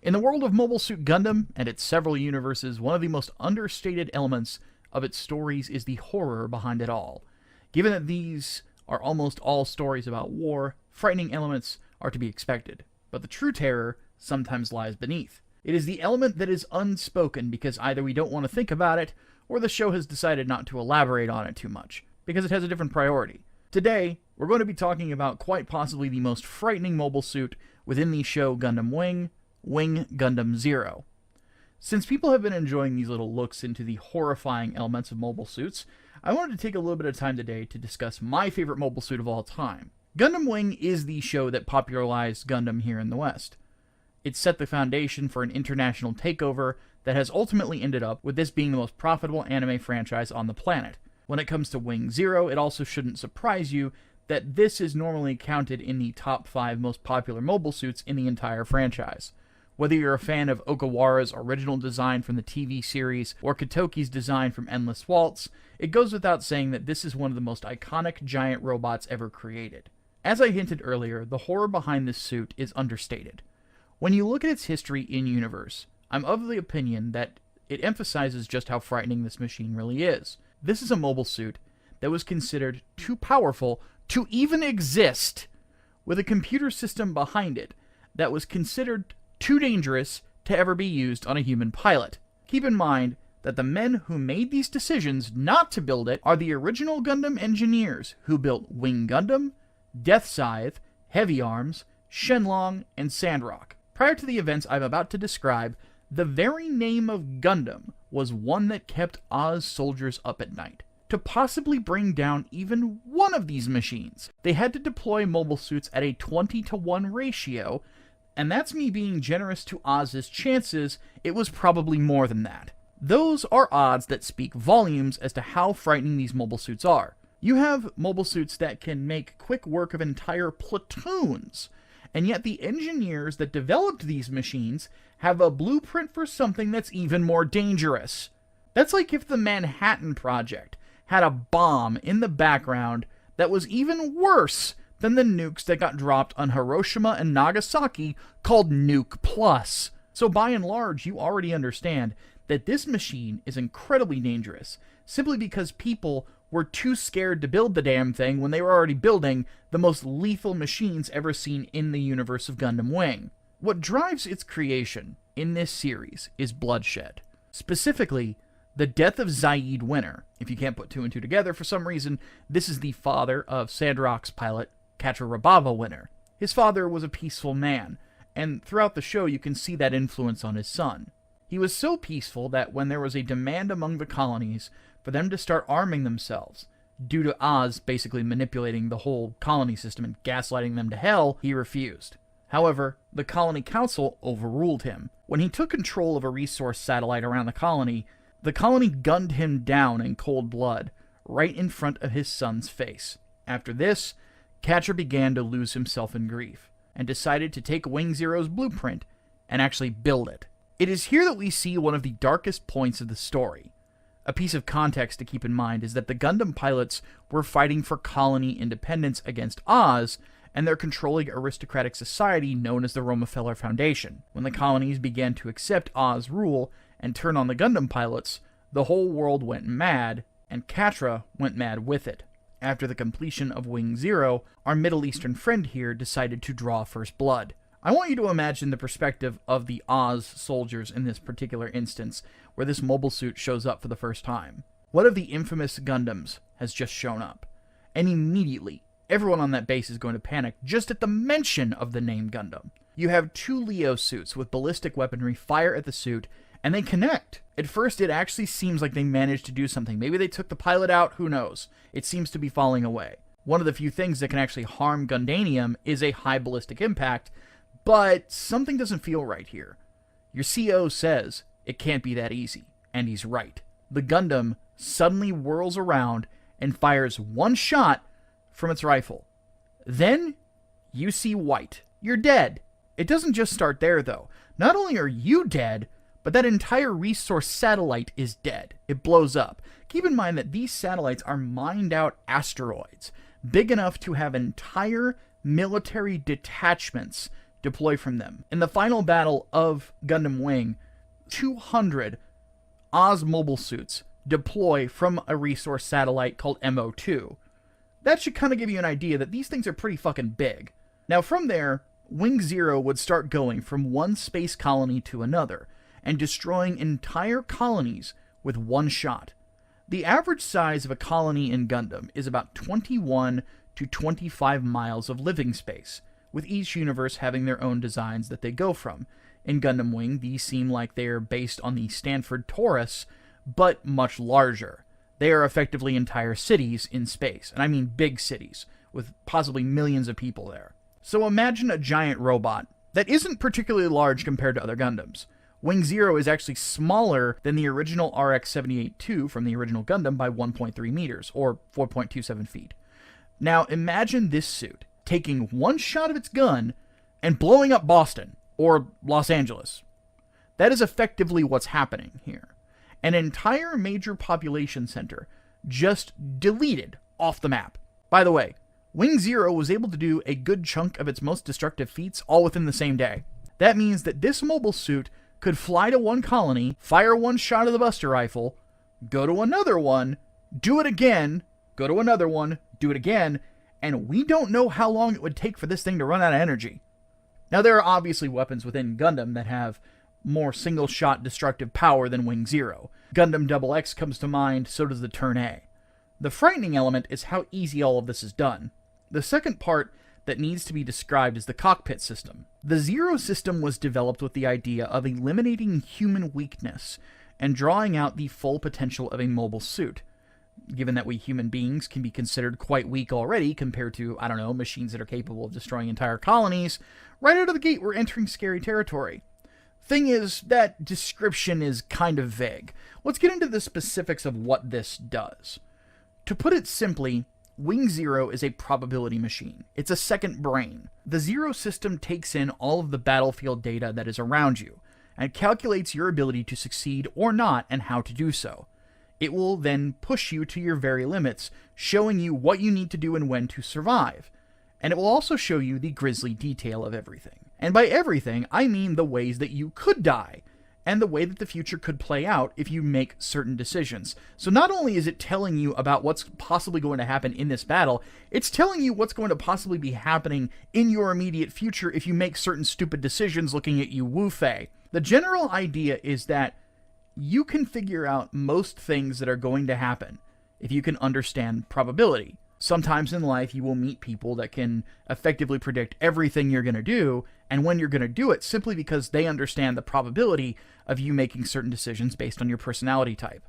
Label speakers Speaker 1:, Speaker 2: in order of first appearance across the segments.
Speaker 1: In the world of Mobile Suit Gundam and its several universes, one of the most understated elements of its stories is the horror behind it all. Given that these are almost all stories about war, frightening elements are to be expected, but the true terror sometimes lies beneath. It is the element that is unspoken because either we don't want to think about it, or the show has decided not to elaborate on it too much, because it has a different priority. Today, we're going to be talking about quite possibly the most frightening mobile suit within the show Gundam Wing, Wing Gundam Zero. Since people have been enjoying these little looks into the horrifying elements of mobile suits, I wanted to take a little bit of time today to discuss my favorite mobile suit of all time. Gundam Wing is the show that popularized Gundam here in the West. It set the foundation for an international takeover that has ultimately ended up with this being the most profitable anime franchise on the planet. When it comes to Wing Zero, it also shouldn't surprise you that this is normally counted in the top 5 most popular mobile suits in the entire franchise. Whether you're a fan of Okawara's original design from the TV series or Katoki's design from Endless Waltz, it goes without saying that this is one of the most iconic giant robots ever created. As I hinted earlier, the horror behind this suit is understated. When you look at its history in-universe, I'm of the opinion that it emphasizes just how frightening this machine really is. This is a mobile suit that was considered too powerful to even exist, with a computer system behind it that was considered too dangerous to ever be used on a human pilot. Keep in mind that the men who made these decisions not to build it are the original Gundam engineers who built Wing Gundam, Death Scythe, Heavy Arms, Shenlong, and Sandrock. Prior to the events I'm about to describe, the very name of Gundam was one that kept Oz soldiers up at night. To possibly bring down even one of these machines, they had to deploy mobile suits at a 20-to-1 ratio, and that's me being generous to Oz's chances. It was probably more than that. Those are odds that speak volumes as to how frightening these mobile suits are. You have mobile suits that can make quick work of entire platoons, and yet the engineers that developed these machines have a blueprint for something that's even more dangerous. That's like if the Manhattan Project had a bomb in the background that was even worse than the nukes that got dropped on Hiroshima and Nagasaki called Nuke Plus. So by and large, you already understand that this machine is incredibly dangerous, simply because people were too scared to build the damn thing when they were already building the most lethal machines ever seen in the universe of Gundam Wing. What drives its creation in this series is bloodshed. Specifically, the death of Zaid Winter. If you can't put two and two together for some reason, this is the father of Sandrock's pilot, Katra Rabava Winter. His father was a peaceful man, and throughout the show you can see that influence on his son. He was so peaceful that when there was a demand among the colonies for them to start arming themselves, due to Oz basically manipulating the whole colony system and gaslighting them to hell, he refused. However, the colony council overruled him. When he took control of a resource satellite around the colony gunned him down in cold blood, right in front of his son's face. After this, Katra began to lose himself in grief, and decided to take Wing Zero's blueprint and actually build it. It is here that we see one of the darkest points of the story. A piece of context to keep in mind is that the Gundam pilots were fighting for colony independence against Oz and their controlling aristocratic society known as the Romefeller Foundation. When the colonies began to accept Oz rule and turn on the Gundam pilots, the whole world went mad, and Katra went mad with it. After the completion of Wing Zero, our Middle Eastern friend here decided to draw first blood. I want you to imagine the perspective of the Oz soldiers in this particular instance, where this mobile suit shows up for the first time. One of the infamous Gundams has just shown up, and immediately, everyone on that base is going to panic just at the mention of the name Gundam. You have two Leo suits with ballistic weaponry fire at the suit, and they connect. At first, it actually seems like they managed to do something. Maybe they took the pilot out, who knows? It seems to be falling away. One of the few things that can actually harm Gundanium is a high ballistic impact, but something doesn't feel right here. Your CO says it can't be that easy, and he's right. The Gundam suddenly whirls around and fires one shot from its rifle. Then, you see white. You're dead. It doesn't just start there, though. Not only are you dead, but that entire resource satellite is dead. It blows up. Keep in mind that these satellites are mined-out asteroids, big enough to have entire military detachments deploy from them. In the final battle of Gundam Wing, 200 Oz mobile suits deploy from a resource satellite called MO2. That should kind of give you an idea that these things are pretty fucking big. Now from there, Wing Zero would start going from one space colony to another, and destroying entire colonies with one shot. The average size of a colony in Gundam is about 21 to 25 miles of living space, with each universe having their own designs that they go from. In Gundam Wing, these seem like they are based on the Stanford Torus, but much larger. They are effectively entire cities in space, and I mean big cities, with possibly millions of people there. So imagine a giant robot that isn't particularly large compared to other Gundams. Wing Zero is actually smaller than the original RX-78-2 from the original Gundam by 1.3 meters, or 4.27 feet. Now imagine this suit taking one shot of its gun and blowing up Boston, or Los Angeles. That is effectively what's happening here. An entire major population center just deleted off the map. By the way, Wing Zero was able to do a good chunk of its most destructive feats all within the same day. That means that this mobile suit could fly to one colony, fire one shot of the Buster Rifle, go to another one, do it again, go to another one, do it again, and we don't know how long it would take for this thing to run out of energy. Now, there are obviously weapons within Gundam that have more single-shot destructive power than Wing Zero. Gundam XX comes to mind, so does the Turn A. The frightening element is how easy all of this is done. The second part that needs to be described is the cockpit system. The Zero system was developed with the idea of eliminating human weakness and drawing out the full potential of a mobile suit. Given that we human beings can be considered quite weak already compared to, I don't know, machines that are capable of destroying entire colonies, right out of the gate we're entering scary territory. Thing is, that description is kind of vague. Let's get into the specifics of what this does. To put it simply, Wing Zero is a probability machine. It's a second brain. The Zero system takes in all of the battlefield data that is around you, and calculates your ability to succeed or not and how to do so. It will then push you to your very limits, showing you what you need to do and when to survive. And it will also show you the grisly detail of everything. And by everything, I mean the ways that you could die, and the way that the future could play out if you make certain decisions. So not only is it telling you about what's possibly going to happen in this battle, it's telling you what's going to possibly be happening in your immediate future if you make certain stupid decisions looking at you, Wu Fei. The general idea is that you can figure out most things that are going to happen if you can understand probability. Sometimes in life you will meet people that can effectively predict everything you're going to do and when you're going to do it, simply because they understand the probability of you making certain decisions based on your personality type.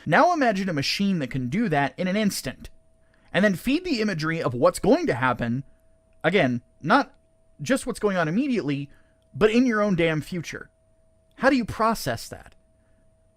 Speaker 1: Now imagine a machine that can do that in an instant, and then feed the imagery of what's going to happen, again, not just what's going on immediately, but in your own damn future. How do you process that?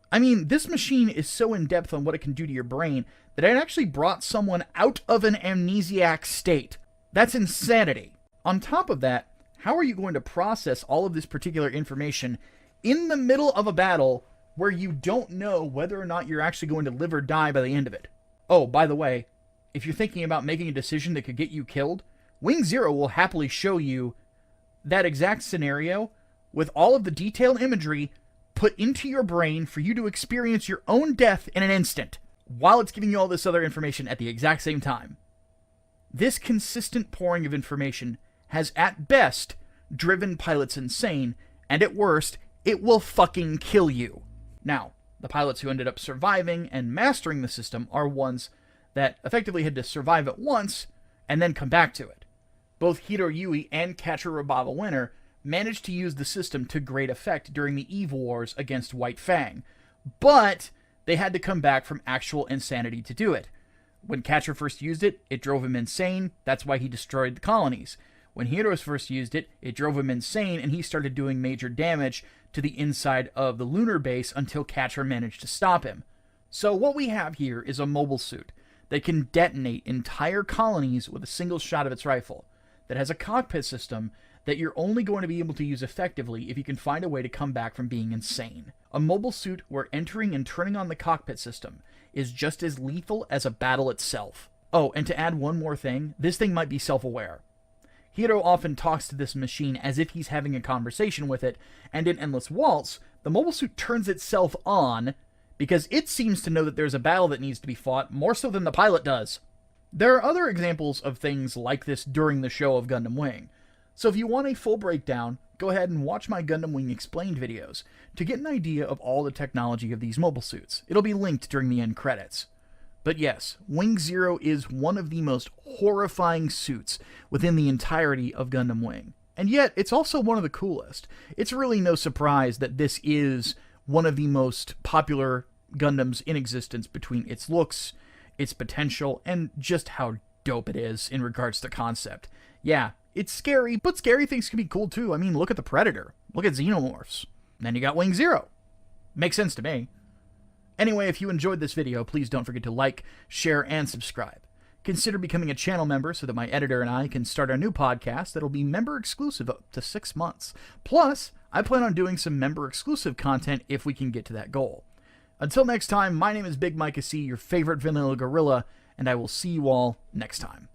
Speaker 1: I mean, this machine is so in-depth on what it can do to your brain that it actually brought someone out of an amnesiac state. That's insanity. On top of that, how are you going to process all of this particular information in the middle of a battle where you don't know whether or not you're actually going to live or die by the end of it? Oh, by the way, if you're thinking about making a decision that could get you killed, Wing Zero will happily show you that exact scenario with all of the detailed imagery put into your brain for you to experience your own death in an instant, while it's giving you all this other information at the exact same time. This consistent pouring of information has at best driven pilots insane, and at worst, it will fucking kill you. Now, the pilots who ended up surviving and mastering the system are ones that effectively had to survive it once and then come back to it. Both Hiro Yui and Catcher Rabava Winter managed to use the system to great effect during the Eve Wars against White Fang, but they had to come back from actual insanity to do it. When Catcher first used it, it drove him insane. That's why he destroyed the colonies. When Heroes first used it, it drove him insane, and he started doing major damage to the inside of the lunar base until Catcher managed to stop him. So what we have here is a mobile suit that can detonate entire colonies with a single shot of its rifle, that has a cockpit system that you're only going to be able to use effectively if you can find a way to come back from being insane. A mobile suit where entering and turning on the cockpit system is just as lethal as a battle itself. Oh, and to add one more thing, this thing might be self-aware. Hiro often talks to this machine as if he's having a conversation with it, and in Endless Waltz, the mobile suit turns itself on because it seems to know that there's a battle that needs to be fought, more so than the pilot does. There are other examples of things like this during the show of Gundam Wing, so if you want a full breakdown, go ahead and watch my Gundam Wing Explained videos to get an idea of all the technology of these mobile suits. It'll be linked during the end credits. But yes, Wing Zero is one of the most horrifying suits within the entirety of Gundam Wing. And yet, it's also one of the coolest. It's really no surprise that this is one of the most popular Gundams in existence between its looks, its potential, and just how dope it is in regards to concept. Yeah, it's scary, but scary things can be cool too. I mean, look at the Predator. Look at Xenomorphs. And then you got Wing Zero. Makes sense to me. Anyway, if you enjoyed this video, please don't forget to like, share, and subscribe. Consider becoming a channel member so that my editor and I can start a new podcast that'll be member exclusive up to 6 months. Plus, I plan on doing some member exclusive content if we can get to that goal. Until next time, my name is Big Micah C, your favorite vanilla gorilla, and I will see you all next time.